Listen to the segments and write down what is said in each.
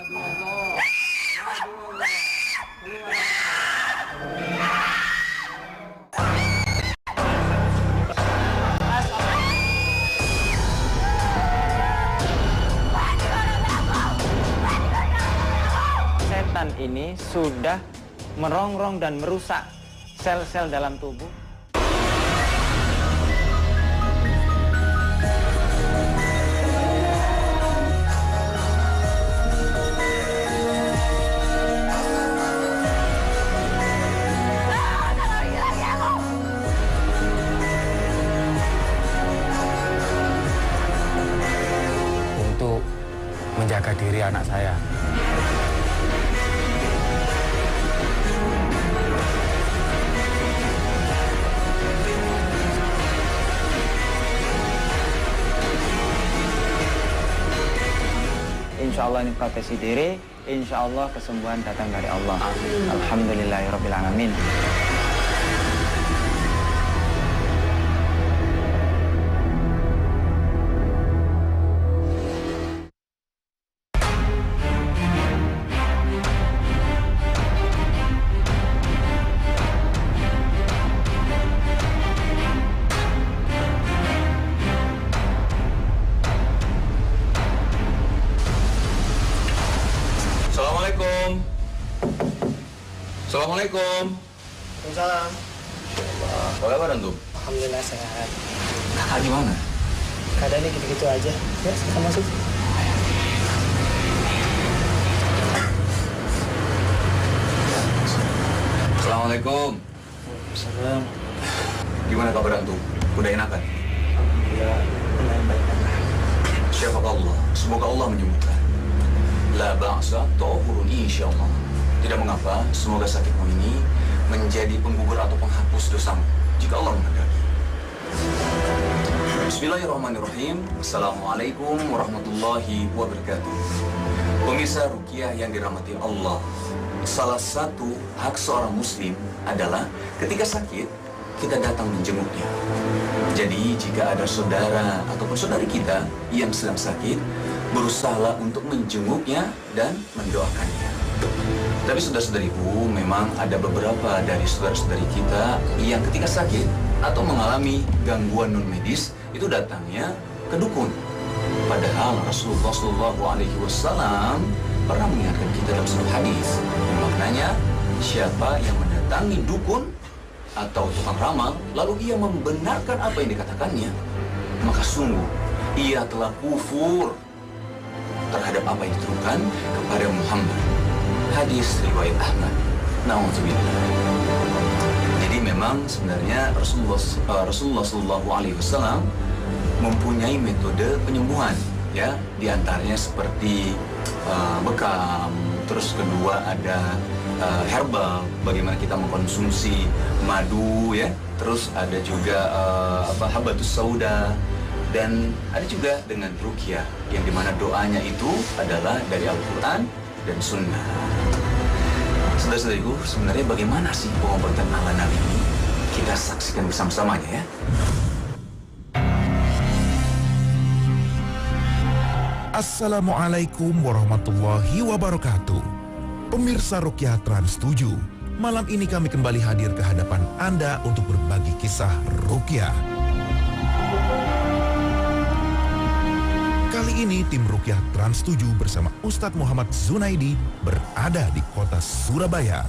Setan ini sudah merongrong dan merusak sel-sel dalam tubuh. Untuk menjaga diri anak saya. Insya Allah ini proteksi diri, insya Allah kesembuhan datang dari Allah. Alhamdulillahirabbil alamin. Assalamualaikum. Assalamualaikum. Waalaikumsalam. Apa kabar antum? Alhamdulillah sehat. Kakak gimana? Keadaannya gitu-gitu aja. Ya, kita masuk. Assalamualaikum. Salam. Gimana kabar antum? Udah enakan? Alhamdulillah, lumayan baik. Syafa Allah. Semoga Allah menyembuhkan. La ba'sa ta'ufurun insyaallah. Tidak mengapa, semoga sakitmu ini menjadi penggugur atau penghapus dosamu jika Allah menghendaki. Bismillahirrahmanirrahim. Assalamualaikum warahmatullahi wabarakatuh. Pemirsa Ruqyah yang dirahmati Allah, salah satu hak seorang muslim adalah ketika sakit kita datang menjenguknya. Jadi jika ada saudara ataupun saudari kita yang sedang sakit, berusahalah untuk menjenguknya dan mendoakannya. Tapi saudara-saudariku, memang ada beberapa dari saudara-saudari kita yang ketika sakit atau mengalami gangguan non-medis itu datangnya ke dukun. Padahal Rasulullah SAW pernah mengingatkan kita dalam satu hadis yang maknanya siapa yang mendatangi dukun atau tukang ramal lalu ia membenarkan apa yang dikatakannya, maka sungguh ia telah kufur terhadap apa yang diturunkan kepada Muhammad. Hadis riwayat Ahmad. Na'udzubillah. Jadi memang sebenarnya Rasulullah SAW mempunyai metode penyembuhan, ya, diantaranya seperti bekam, terus kedua ada herbal, bagaimana kita mengkonsumsi madu, ya, terus ada juga habatus sauda, dan ada juga dengan ruqyah yang dimana doanya itu adalah dari Al-Quran dan Sunnah. Saudara-saudariku, sebenarnya bagaimana sih pengobatan ala Nabi ini? Kita saksikan bersama-samanya, ya. Assalamualaikum warahmatullahi wabarakatuh. Pemirsa Ruqyah Trans 7, malam ini kami kembali hadir ke hadapan Anda untuk berbagi kisah Ruqyah. Kali ini tim Ruqyah Trans 7 bersama Ustadz Muhammad Zunaidi berada di kota Surabaya.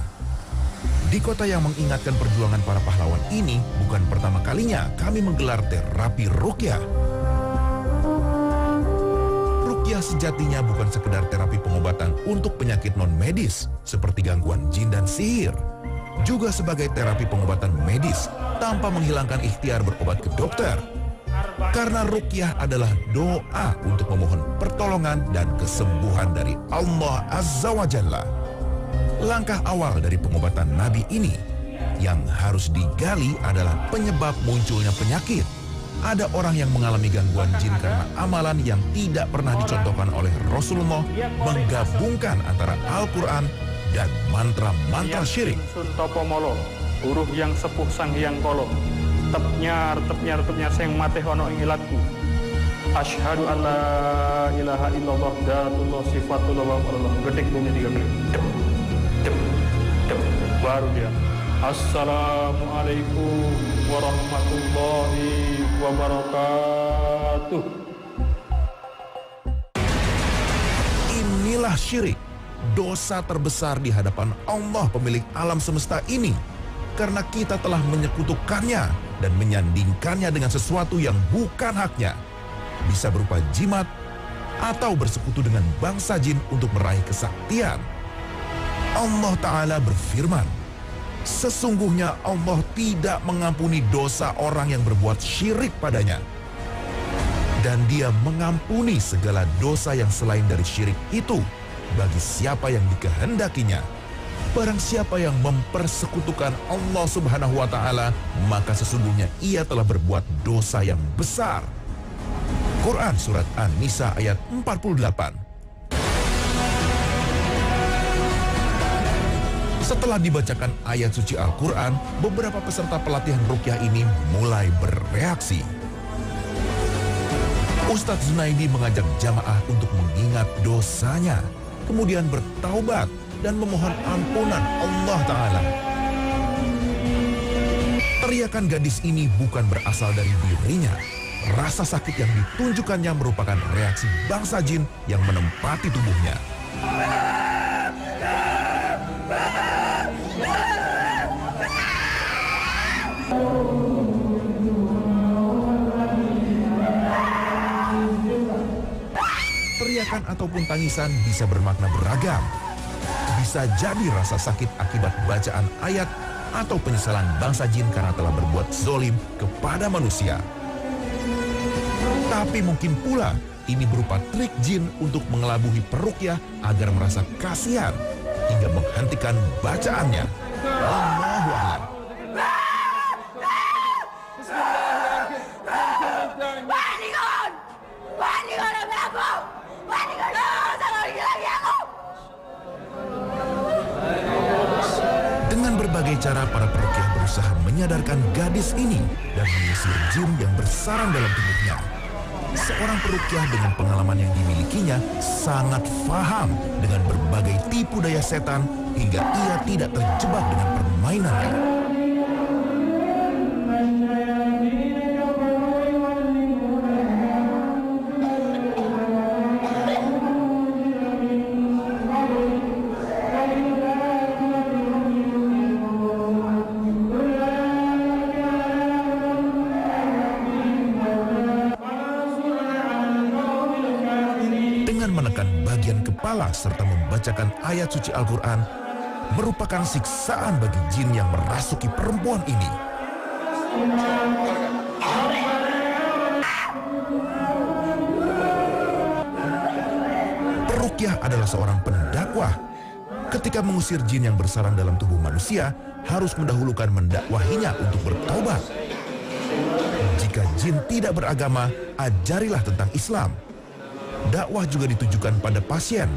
Di kota yang mengingatkan perjuangan para pahlawan ini, bukan pertama kalinya kami menggelar terapi Ruqyah. Ruqyah sejatinya bukan sekedar terapi pengobatan untuk penyakit non-medis seperti gangguan jin dan sihir. Juga sebagai terapi pengobatan medis tanpa menghilangkan ikhtiar berobat ke dokter. Karena Ruqyah adalah doa untuk memohon pertolongan dan kesembuhan dari Allah Azza wa Jalla. Langkah awal dari pengobatan Nabi ini yang harus digali adalah penyebab munculnya penyakit. Ada orang yang mengalami gangguan jin karena amalan yang tidak pernah dicontohkan oleh Rasulullah menggabungkan antara Al-Quran dan mantra-mantra syirik. Sun topo molo, uruh yang sepuh sang hyang kolo, tepnyar sing mate hono ing ilatku. Asyhadu an la ilaha illallah datullah sifatullah wa Allah. Getik bumi 3 kali. Dep, dep, dep. Baru dia. Assalamualaikum warahmatullahi wabarakatuh. Inilah syirik, dosa terbesar di hadapan Allah pemilik alam semesta ini. Karena kita telah menyekutukannya dan menyandingkannya dengan sesuatu yang bukan haknya. Bisa berupa jimat atau bersekutu dengan bangsa jin untuk meraih kesaktian. Allah Ta'ala berfirman, sesungguhnya Allah tidak mengampuni dosa orang yang berbuat syirik padanya. Dan Dia mengampuni segala dosa yang selain dari syirik itu bagi siapa yang dikehendakinya. Barang siapa yang mempersekutukan Allah Subhanahu wa Ta'ala, maka sesungguhnya ia telah berbuat dosa yang besar. Quran Surat An-Nisa ayat 48. Setelah dibacakan ayat suci Al-Quran, beberapa peserta pelatihan ruqyah ini mulai bereaksi. Ustadz Zunaidi mengajak jamaah untuk mengingat dosanya, kemudian bertaubat dan memohon ampunan Allah Ta'ala. Teriakan gadis ini bukan berasal dari dirinya. Rasa sakit yang ditunjukkannya merupakan reaksi bangsa jin yang menempati tubuhnya. Teriakan ataupun tangisan bisa bermakna beragam. Bisa jadi rasa sakit akibat bacaan ayat atau penyesalan bangsa jin karena telah berbuat zolim kepada manusia. Tapi mungkin pula ini berupa trik jin untuk mengelabui peruqyah agar merasa kasihan hingga menghentikan bacaannya. Allahu a'lam. Dengan berbagai cara para peruqyah berusaha menyadarkan gadis ini dan mengusir jin yang bersarang dalam tubuhnya. Seorang peruqyah dengan pengalaman yang dimilikinya sangat paham dengan berbagai tipu daya setan hingga ia tidak terjebak dengan permainannya. Menekan bagian kepala serta membacakan ayat suci Al-Quran merupakan siksaan bagi jin yang merasuki perempuan ini. Peruqyah adalah seorang pendakwah. Ketika mengusir jin yang bersarang dalam tubuh manusia, harus mendahulukan mendakwahinya untuk bertaubat. Jika jin tidak beragama, ajarilah tentang Islam. Dakwah juga ditujukan pada pasien.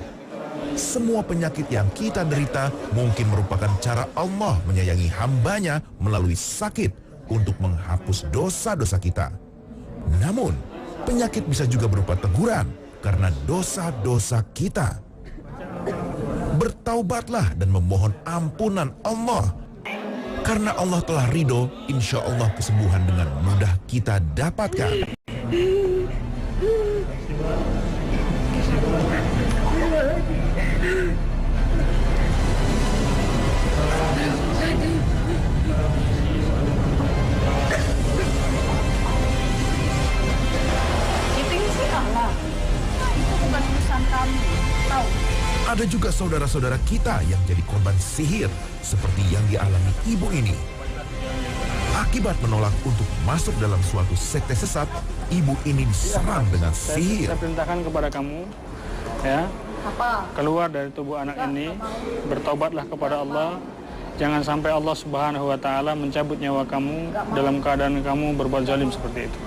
Semua penyakit yang kita derita mungkin merupakan cara Allah menyayangi hambanya melalui sakit untuk menghapus dosa-dosa kita. Namun, penyakit bisa juga berupa teguran karena dosa-dosa kita. Bertaubatlah dan memohon ampunan Allah. Karena Allah telah ridho, insya Allah kesembuhan dengan mudah kita dapatkan. Ada juga saudara-saudara kita yang jadi korban sihir seperti yang dialami ibu ini. Akibat menolak untuk masuk dalam suatu sekte sesat, ibu ini diserang dengan sihir. Saya perintahkan kepada kamu, ya, keluar dari tubuh anak ini, bertobatlah kepada Allah. Jangan sampai Allah Subhanahu wa Ta'ala mencabut nyawa kamu dalam keadaan kamu berbuat zalim seperti itu.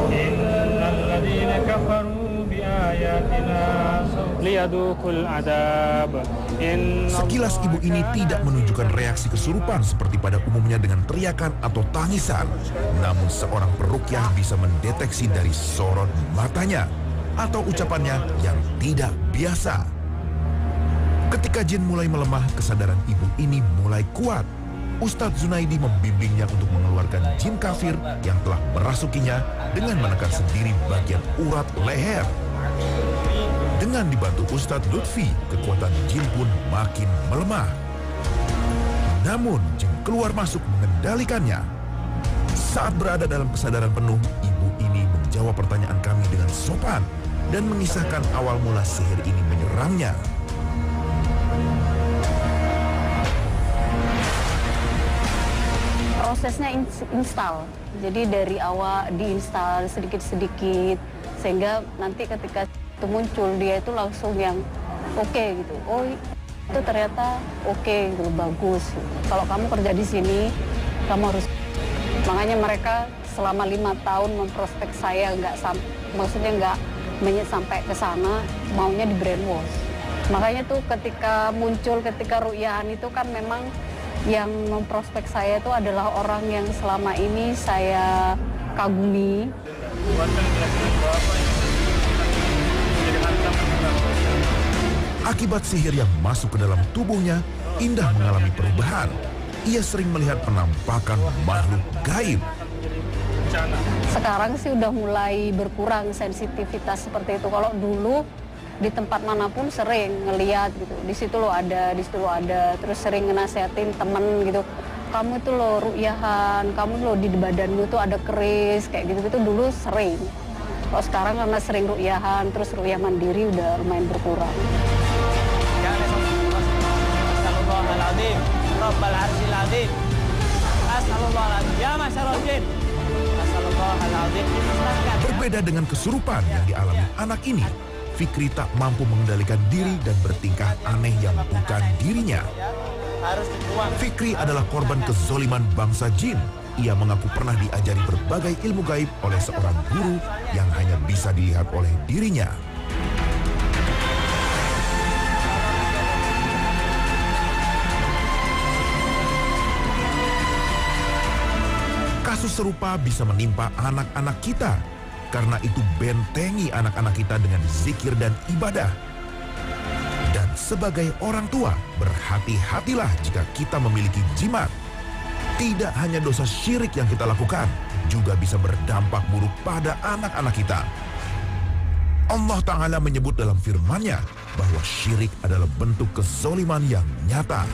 Innalladzina kafaru biayatina liyadukul adab. Sekilas ibu ini tidak menunjukkan reaksi kesurupan seperti pada umumnya dengan teriakan atau tangisan. Namun seorang peruqyah bisa mendeteksi dari sorot matanya atau ucapannya yang tidak biasa. Ketika jin mulai melemah, kesadaran ibu ini mulai kuat. Ustadz Zunaidi membimbingnya untuk mengeluarkan jin kafir yang telah merasukinya dengan menekan sendiri bagian urat leher. Dengan dibantu Ustadz Lutfi, kekuatan jin pun makin melemah. Namun jin keluar masuk mengendalikannya. Saat berada dalam kesadaran penuh, ibu ini menjawab pertanyaan kami dengan sopan dan mengisahkan awal mula sihir ini menyerangnya. Prosesnya install, jadi dari awal diinstal sedikit-sedikit sehingga nanti ketika itu muncul dia itu langsung yang oke gitu. Oh itu ternyata oke gitu, bagus. Kalau kamu kerja di sini, kamu harus. Makanya mereka selama 5 tahun memprospek saya maksudnya nggak sampai ke sana, maunya di brainwash. Makanya tuh ketika muncul ketika ru'yahan itu kan memang yang memprospek saya itu adalah orang yang selama ini saya kagumi. Akibat sihir yang masuk ke dalam tubuhnya, Indah mengalami perubahan. Ia sering melihat penampakan makhluk gaib. Sekarang sih udah mulai berkurang sensitivitas seperti itu. Kalau dulu di tempat manapun sering ngeliat gitu, di situ lo ada, terus sering ngenasihatin temen gitu, kamu itu lo ru'yahan, kamu lo di badanmu tuh ada keris kayak gitu dulu sering. Kalau sekarang karena sering ru'yahan, terus ru'yah mandiri udah lumayan berkurang. Astagfirullahaladzim, Rabbal Arsyil Azim, Astagfirullahaladzim, ya masyarul jin, Astagfirullahaladzim. Berbeda dengan kesurupan yang dialami anak ini, Fikri tak mampu mengendalikan diri dan bertingkah aneh yang bukan dirinya. Fikri adalah korban kezoliman bangsa jin. Ia mengaku pernah diajari berbagai ilmu gaib oleh seorang guru yang hanya bisa dilihat oleh dirinya. Kasus serupa bisa menimpa anak-anak kita. Karena itu bentengi anak-anak kita dengan zikir dan ibadah. Dan sebagai orang tua, berhati-hatilah jika kita memiliki jimat. Tidak hanya dosa syirik yang kita lakukan, juga bisa berdampak buruk pada anak-anak kita. Allah Ta'ala menyebut dalam firman-Nya bahwa syirik adalah bentuk kezoliman yang nyata.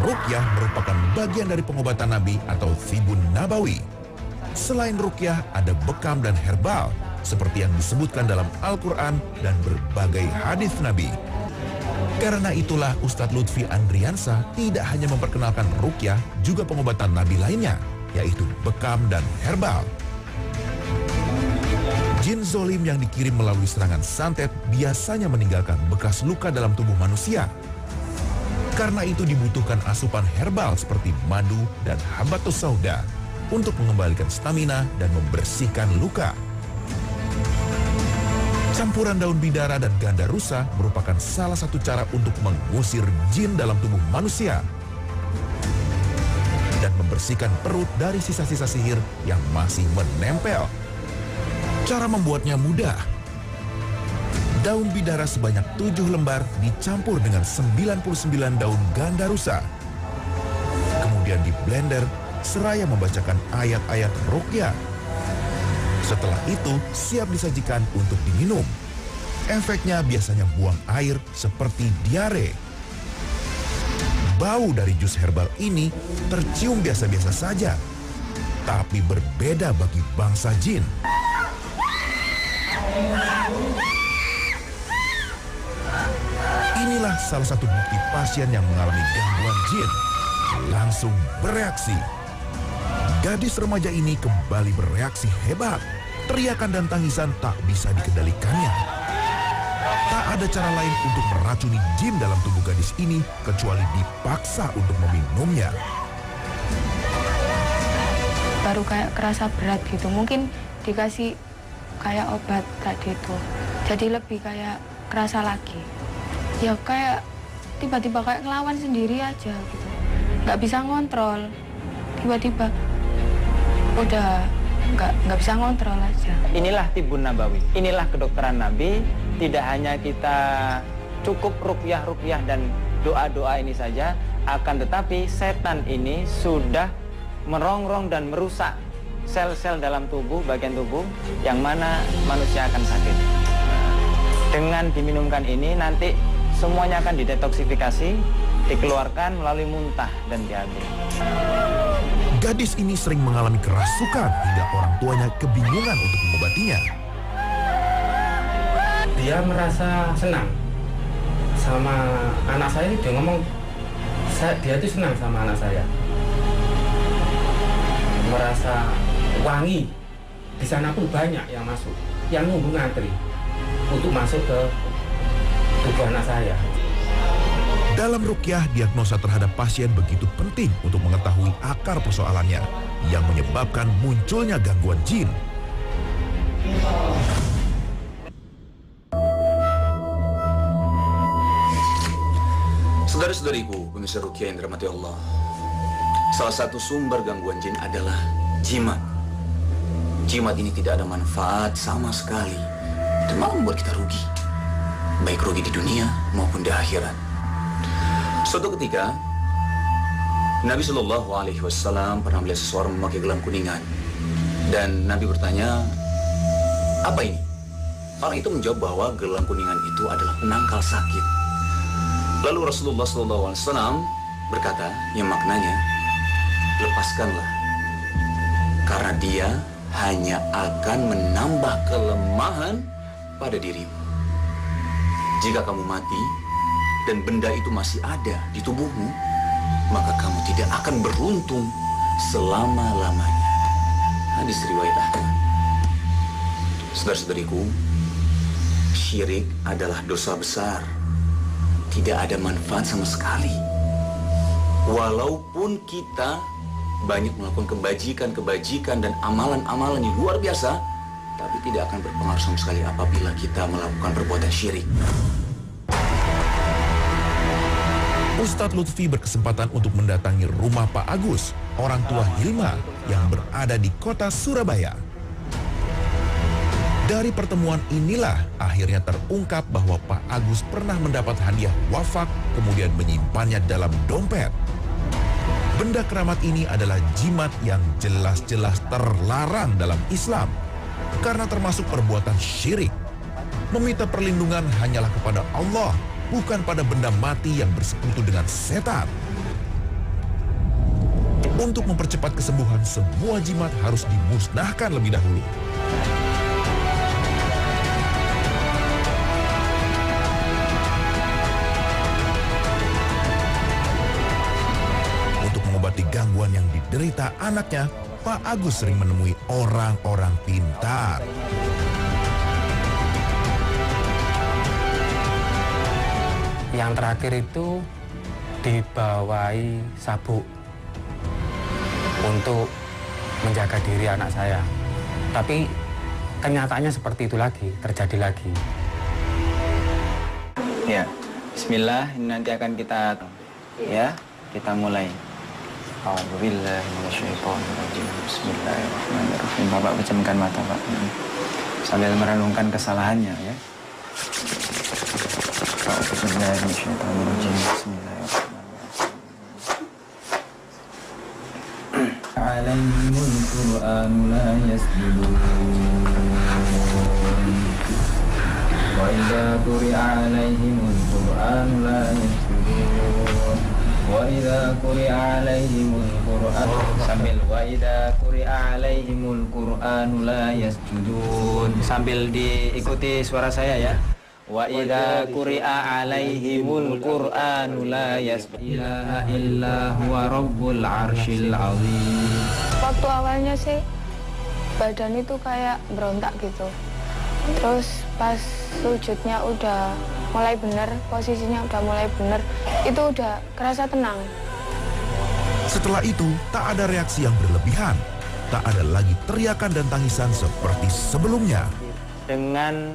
Ruqyah merupakan bagian dari pengobatan Nabi atau Thibun Nabawi. Selain ruqyah, ada bekam dan herbal, seperti yang disebutkan dalam Al-Quran dan berbagai hadis Nabi. Karena itulah Ustadz Lutfi Andriansa tidak hanya memperkenalkan ruqyah, juga pengobatan Nabi lainnya, yaitu bekam dan herbal. Jin zolim yang dikirim melalui serangan santet biasanya meninggalkan bekas luka dalam tubuh manusia. Karena itu dibutuhkan asupan herbal seperti madu dan habatus sauda untuk mengembalikan stamina dan membersihkan luka. Campuran daun bidara dan ganda rusa merupakan salah satu cara untuk mengusir jin dalam tubuh manusia dan membersihkan perut dari sisa-sisa sihir yang masih menempel. Cara membuatnya mudah. Daun bidara sebanyak 7 lembar dicampur dengan 99 daun ganda rusa. Kemudian di blender seraya membacakan ayat-ayat ruqyah. Setelah itu siap disajikan untuk diminum. Efeknya biasanya buang air seperti diare. Bau dari jus herbal ini tercium biasa-biasa saja, tapi berbeda bagi bangsa jin. Inilah salah satu bukti pasien yang mengalami gangguan jin langsung bereaksi. Gadis remaja ini kembali bereaksi hebat. Teriakan dan tangisan tak bisa dikendalikannya. Tak ada cara lain untuk meracuni jin dalam tubuh gadis ini kecuali dipaksa untuk meminumnya. Baru kayak kerasa berat gitu, mungkin dikasih kayak obat tadi itu, jadi lebih kayak kerasa lagi. Ya kayak tiba-tiba kayak ngelawan sendiri aja gitu, nggak bisa ngontrol, tiba-tiba udah nggak bisa ngontrol aja. Inilah Tibbun Nabawi, inilah kedokteran Nabi. Tidak hanya kita cukup ruqyah dan doa-doa ini saja, akan tetapi setan ini sudah merongrong dan merusak sel-sel dalam tubuh, bagian tubuh yang mana manusia akan sakit. Dengan diminumkan ini nanti semuanya akan didetoksifikasi, dikeluarkan melalui muntah dan diambil. Gadis ini sering mengalami kerasukan hingga orang tuanya kebingungan untuk mengobatinya. Dia merasa senang sama anak saya. Dia ngomong, dia tuh senang sama anak saya. Merasa wangi. Di sana pun banyak yang masuk, yang nunggu ngantri untuk masuk ke tubuh anak saya. Dalam ruqyah, diagnosa terhadap pasien begitu penting untuk mengetahui akar persoalannya yang menyebabkan munculnya gangguan jin. Saudara-saudariku, pemirsa ruqyah yang dirahmati Allah, salah satu sumber gangguan jin adalah jimat. Jimat ini tidak ada manfaat sama sekali dan malah membuat kita rugi, baik rugi di dunia maupun di akhirat. Suatu ketika, Nabi Shallallahu Alaihi Wasallam pernah melihat seseorang memakai gelang kuningan, dan Nabi bertanya, apa ini? Orang itu menjawab bahwa gelang kuningan itu adalah penangkal sakit. Lalu Rasulullah Shallallahu Alaihi Wasallam berkata, yang maknanya, lepaskanlah, karena dia hanya akan menambah kelemahan pada dirimu. Jika kamu mati dan benda itu masih ada di tubuhmu, maka kamu tidak akan beruntung selama-lamanya. Hadis riwayat Ahmad. Saudara-saudariku, syirik adalah dosa besar. Tidak ada manfaat sama sekali. Walaupun kita banyak melakukan kebajikan dan amalan-amalan yang luar biasa, tapi tidak akan berpengaruh sama sekali apabila kita melakukan perbuatan syirik. Ustadz Lutfi berkesempatan untuk mendatangi rumah Pak Agus, orang tua Hilma yang berada di kota Surabaya. Dari pertemuan inilah akhirnya terungkap bahwa Pak Agus pernah mendapat hadiah wafak kemudian menyimpannya dalam dompet. Benda keramat ini adalah jimat yang jelas-jelas terlarang dalam Islam karena termasuk perbuatan syirik. Meminta perlindungan hanyalah kepada Allah, bukan pada benda mati yang bersekutu dengan setan. Untuk mempercepat kesembuhan, semua jimat harus dimusnahkan lebih dahulu. Untuk mengobati gangguan yang diderita anaknya, Pak Agus sering menemui orang-orang pintar. Yang terakhir itu dibawai sabuk untuk menjaga diri anak saya. Tapi kenyataannya seperti itu lagi, terjadi lagi. Ya, bismillah, ini nanti akan kita mulai. A'udzubillahi minasyaitonirrajim. Bismillahirrahmanirrahim. Bapak pejamkan mata, Pak. Sambil merenungkan kesalahannya, ya. A'udzubillahi minasyaitonirrajim. Bismillahirrahmanirrahim. Alaihimul Qur'anu la yasjudun. Wa idza quri'a alaihimul Qur'anu la yasjudun. Wa idza quri'a alaihimul Qur'an sambil wa idza quri'a alaihimul Qur'anu la yasjudun, sambil diikuti suara saya ya. Wa idza quri'a alaihimul Qur'anu la yasjudun illa huwa rabbul arsyil azim. Waktu awalnya sih badan itu kayak berontak gitu, Terus pas sujudnya udah mulai bener, posisinya udah mulai bener, itu udah kerasa tenang. Setelah itu, tak ada reaksi yang berlebihan. Tak ada lagi teriakan dan tangisan seperti sebelumnya. Dengan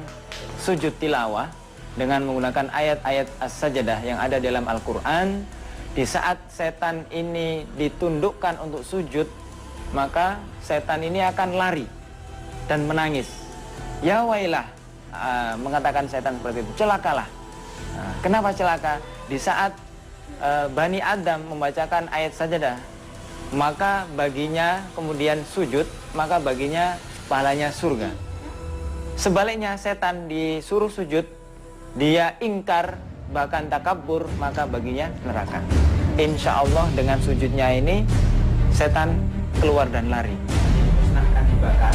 sujud tilawah, dengan menggunakan ayat-ayat as-sajadah yang ada dalam Al-Quran, di saat setan ini ditundukkan untuk sujud, maka setan ini akan lari dan menangis. Ya wailah, mengatakan setan seperti itu, celakalah. Kenapa celaka? Di saat Bani Adam membacakan ayat sajadah, maka baginya kemudian sujud, maka baginya pahalanya surga. Sebaliknya setan disuruh sujud, dia ingkar bahkan takabur, maka baginya neraka. Insya Allah dengan sujudnya ini setan keluar dan lari.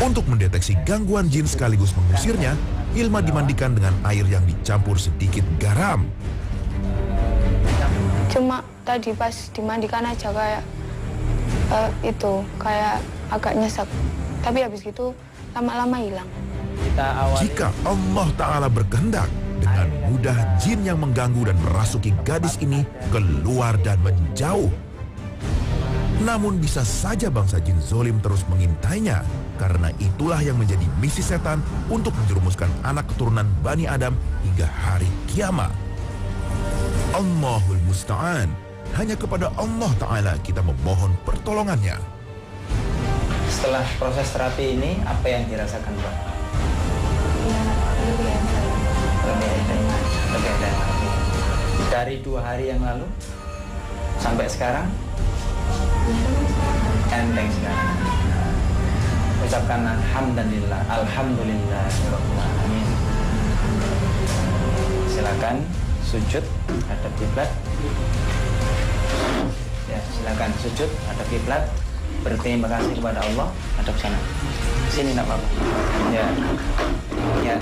Untuk mendeteksi gangguan jin sekaligus mengusirnya, Hilma dimandikan dengan air yang dicampur sedikit garam. Cuma tadi pas dimandikan aja kayak kayak agak nyesek. Tapi habis gitu lama-lama hilang. Jika Allah Ta'ala berkehendak, dengan mudah jin yang mengganggu dan merasuki gadis ini keluar dan menjauh. Namun bisa saja bangsa jin zolim terus mengintainya, karena itulah yang menjadi misi setan untuk menjerumuskan anak keturunan Bani Adam hingga hari kiamat. Allahul Musta'an. Hanya kepada Allah Ta'ala kita memohon pertolongannya. Setelah proses terapi ini, apa yang dirasakan, Mbak? Lebih enteng. Dari 2 hari yang lalu sampai sekarang enteng sekarang. Ucapkan alhamdulillah, alhamdulillah, amin. Silakan sujud hadap kiblat. Ya, silakan sujud hadap kiblat. Berterima kasih kepada Allah, hadap sana. Sini nak apa? Ya. Ya.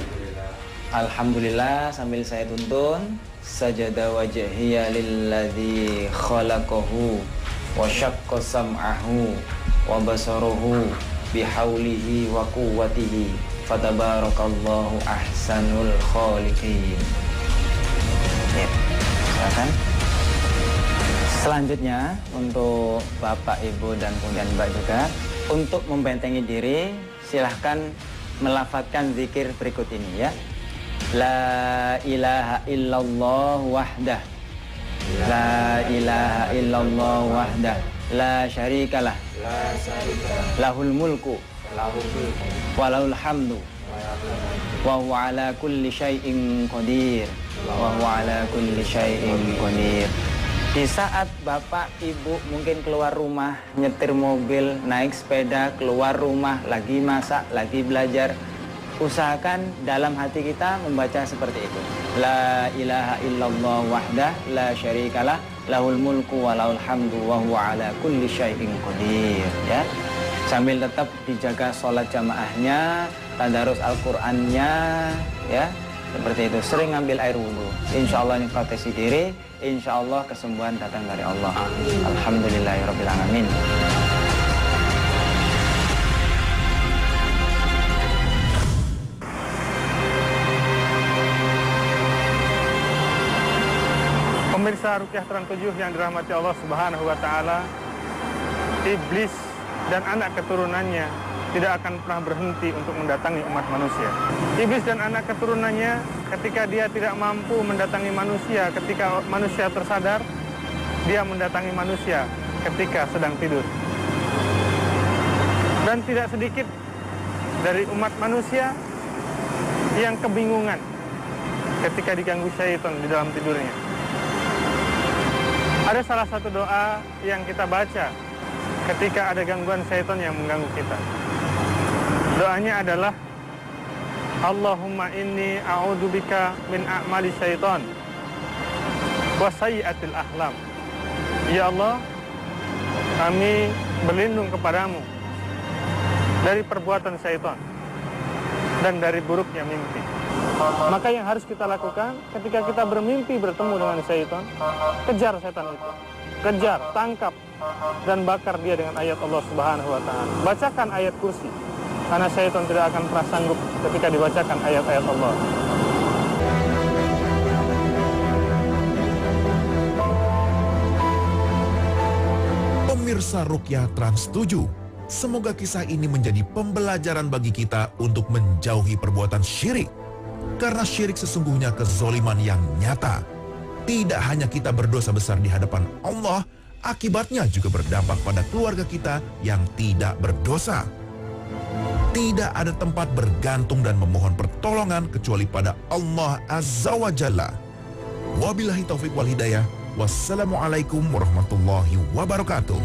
Alhamdulillah, sambil saya tuntun, sajada wajhiya lilladzi khalaqahu wa syaqqa sam'ahu wa basaruhu bihaulihi wa quwwatihi fatabarakallahu ahsanul khaliqin. Ya, silakan. Selanjutnya untuk Bapak, Ibu, dan kemudian Mbak juga, untuk membentengi diri, silahkan melafadzkan zikir berikut ini ya. La ilaha illallah wahdah, la ilaha illallah wahdah, la syarikalah, lahul mulku, walahul hamdu, wa huwa ala kulli syai'in qadir, wa huwa ala kulli syai'in qadir. Di saat Bapak, Ibu mungkin keluar rumah, nyetir mobil, naik sepeda, keluar rumah, lagi masak, lagi belajar, usahakan dalam hati kita membaca seperti itu. La ilaha illallah wahdah, la syarikalah, lahul mulku wa lahul hamdu, wa huwa ala kulli syai'in qadir. Ya. Sambil tetap dijaga sholat jamaahnya, tadarus Al-Qur'annya, ya. Seperti itu, sering ambil air wudhu. Insya Allah ini proteksi diri, insya Allah kesembuhan datang dari Allah. Alhamdulillahirabbil alamin. Pemirsa Ruqyah Trans 7 yang dirahmati Allah Subhanahu wa taala, iblis dan anak keturunannya tidak akan pernah berhenti untuk mendatangi umat manusia. Iblis dan anak keturunannya ketika dia tidak mampu mendatangi manusia ketika manusia tersadar, dia mendatangi manusia ketika sedang tidur. Dan tidak sedikit dari umat manusia yang kebingungan ketika diganggu syaitan di dalam tidurnya. Ada salah satu doa yang kita baca ketika ada gangguan syaitan yang mengganggu kita. Doanya adalah Allahumma inni a'udzubika min a'mali syaitan wa sayyi'atil ahlam. Ya Allah, kami berlindung kepadamu dari perbuatan syaitan dan dari buruknya mimpi. Maka yang harus kita lakukan ketika kita bermimpi bertemu dengan syaitan, kejar setan itu. Kejar, tangkap, dan bakar dia dengan ayat Allah Subhanahu wa ta'ala. Bacakan ayat kursi. karena syaitan tidak akan pernah sanggup ketika dibacakan ayat-ayat Allah. Pemirsa Ruqyah Trans 7, semoga kisah ini menjadi pembelajaran bagi kita untuk menjauhi perbuatan syirik. Karena syirik sesungguhnya kezoliman yang nyata. Tidak hanya kita berdosa besar di hadapan Allah, akibatnya juga berdampak pada keluarga kita yang tidak berdosa. Tidak ada tempat bergantung dan memohon pertolongan kecuali pada Allah Azza wa Jalla. Wabillahi taufiq wal hidayah. Wassalamualaikum warahmatullahi wabarakatuh.